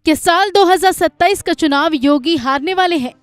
कि साल 2027 का चुनाव योगी हारने वाले हैं।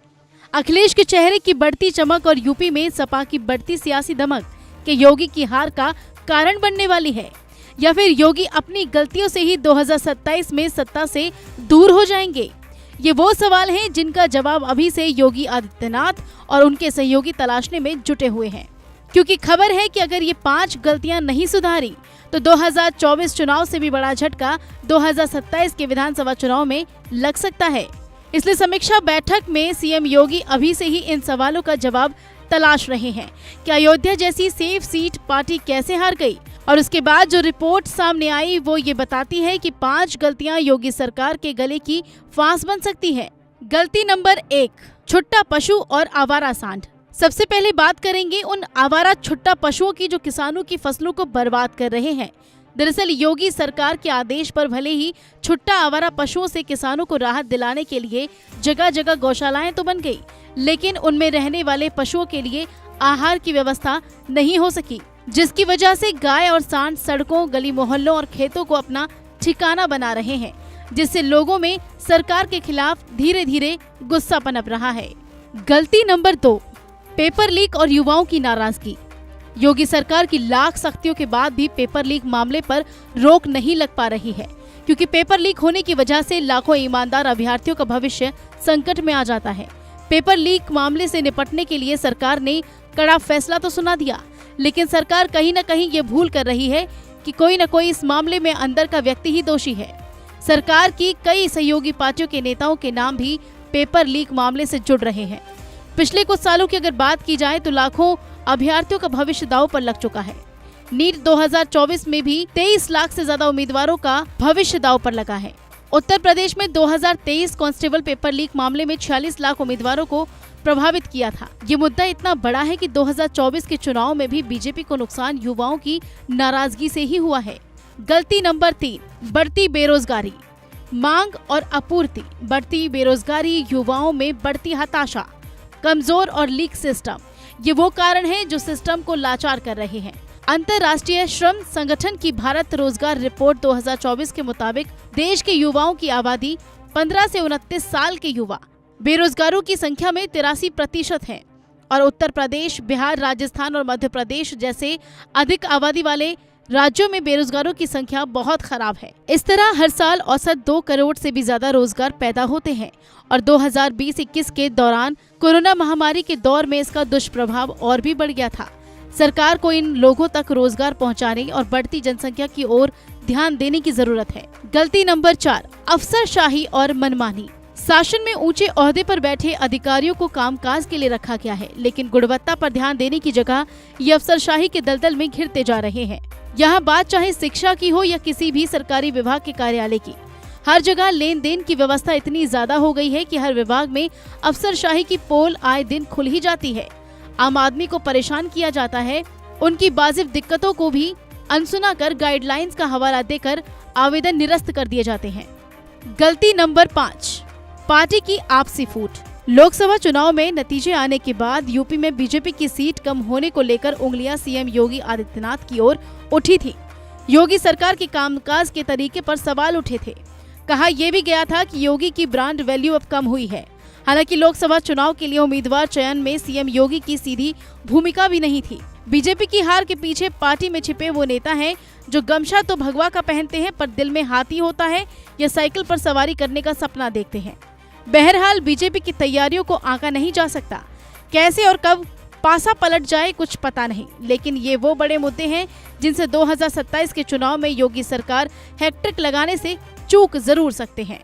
अखिलेश के चेहरे की बढ़ती चमक और यूपी में सपा की बढ़ती सियासी दमक के योगी की हार का कारण बनने वाली है, या फिर योगी अपनी गलतियों से ही 2027 में सत्ता से दूर हो जाएंगे। ये वो सवाल हैं जिनका जवाब अभी से योगी आदित्यनाथ और उनके सहयोगी तलाशने में जुटे हुए हैं, क्योंकि खबर है कि अगर ये 5 गलतियां नहीं सुधारी तो 2024 चुनाव से भी बड़ा झटका 2027 के विधानसभा चुनाव में लग सकता है। इसलिए समीक्षा बैठक में सीएम योगी अभी से ही इन सवालों का जवाब तलाश रहे हैं कि अयोध्या जैसी सेफ सीट पार्टी कैसे हार गई। और उसके बाद जो रिपोर्ट सामने आई वो ये बताती है कि 5 गलतियां योगी सरकार के गले की फांस बन सकती है। गलती नंबर 1, छुट्टा पशु और आवारा सांड। सबसे पहले बात करेंगे उन आवारा छुट्टा पशुओं की जो किसानों की फसलों को बर्बाद कर रहे हैं। दरअसल योगी सरकार के आदेश पर भले ही छुट्टा आवारा पशुओं से किसानों को राहत दिलाने के लिए जगह जगह गौशालाएं तो बन गई, लेकिन उनमें रहने वाले पशुओं के लिए आहार की व्यवस्था नहीं हो सकी, जिसकी वजह से गाय और सांड सड़कों, गली मोहल्लों और खेतों को अपना ठिकाना बना रहे हैं, जिससे लोगों में सरकार के खिलाफ धीरे धीरे गुस्सा पनप रहा है। गलती नंबर 2, पेपर लीक और युवाओं की नाराजगी। योगी सरकार की लाख सख्तियों के बाद भी पेपर लीक मामले पर रोक नहीं लग पा रही है, क्योंकि पेपर लीक होने की वजह से लाखों ईमानदार अभ्यर्थियों का भविष्य संकट में आ जाता है। पेपर लीक मामले से निपटने के लिए सरकार ने कड़ा फैसला तो सुना दिया, लेकिन सरकार कहीं न कहीं ये भूल कर रही है कि कोई न कोई इस मामले में अंदर का व्यक्ति ही दोषी है। सरकार की कई सहयोगी पार्टियों के नेताओं के नाम भी पेपर लीक मामले से जुड़ रहे हैं। पिछले कुछ सालों की अगर बात की जाए तो लाखों अभ्यर्थियों का भविष्य दांव पर लग चुका है। नीट 2024 में भी 23 लाख से ज्यादा उम्मीदवारों का भविष्य दांव पर लगा है। उत्तर प्रदेश में 2023 कांस्टेबल पेपर लीक मामले में 46 लाख उम्मीदवारों को प्रभावित किया था। ये मुद्दा इतना बड़ा है कि 2024 के चुनाव में भी बीजेपी को नुकसान युवाओं की नाराजगी से ही हुआ है। गलती नंबर 3, बढ़ती बेरोजगारी। मांग और आपूर्ति, बढ़ती बेरोजगारी, युवाओं में बढ़ती हताशा, कमजोर और लीक सिस्टम, ये वो कारण हैं जो सिस्टम को लाचार कर रहे हैं। अंतर्राष्ट्रीय श्रम संगठन की भारत रोजगार रिपोर्ट 2024 के मुताबिक देश के युवाओं की आबादी 15 से 29 साल के युवा बेरोजगारों की संख्या में 83% है, और उत्तर प्रदेश, बिहार, राजस्थान और मध्य प्रदेश जैसे अधिक आबादी वाले राज्यों में बेरोजगारों की संख्या बहुत खराब है। इस तरह हर साल औसत 2 करोड़ से भी ज्यादा रोजगार पैदा होते हैं, और 2020-21 के दौरान कोरोना महामारी के दौर में इसका दुष्प्रभाव और भी बढ़ गया था। सरकार को इन लोगों तक रोजगार पहुंचाने और बढ़ती जनसंख्या की ओर ध्यान देने की जरूरत है। गलती नंबर 4, अफसरशाही और मनमानी। शासन में ऊंचे ओहदे पर बैठे अधिकारियों को कामकाज के लिए रखा गया है, लेकिन गुणवत्ता पर ध्यान देने की जगह ये अफसरशाही के दलदल में घिरते जा रहे हैं। यहाँ बात चाहे शिक्षा की हो या किसी भी सरकारी विभाग के कार्यालय की, हर जगह लेन देन की व्यवस्था इतनी ज्यादा हो गई है कि हर विभाग में अफसरशाही की पोल आए दिन खुल ही जाती है। आम आदमी को परेशान किया जाता है, उनकी वाजिब दिक्कतों को भी अनसुना कर गाइडलाइंस का हवाला देकर आवेदन निरस्त कर दिए जाते हैं। गलती नंबर 5, पार्टी की आपसी फूट। लोकसभा चुनाव में नतीजे आने के बाद यूपी में बीजेपी की सीट कम होने को लेकर उंगलियां सीएम योगी आदित्यनाथ की ओर उठी थी। योगी सरकार के कामकाज के तरीके पर सवाल उठे थे। कहा यह भी गया था कि योगी की ब्रांड वैल्यू अब कम हुई है। हालांकि लोकसभा चुनाव के लिए उम्मीदवार चयन में सीएम योगी की सीधी भूमिका भी नहीं थी। बीजेपी की हार के पीछे पार्टी में छिपे वो नेता हैं जो गमछा तो भगवा का पहनते हैं, पर दिल में हाथी होता है या साइकिल पर सवारी करने का सपना देखते हैं। बहरहाल बीजेपी की तैयारियों को आंका नहीं जा सकता। कैसे और कब पासा पलट जाए कुछ पता नहीं, लेकिन ये वो बड़े मुद्दे हैं जिनसे 2027 के चुनाव में योगी सरकार हैट्रिक लगाने से चूक जरूर सकते हैं।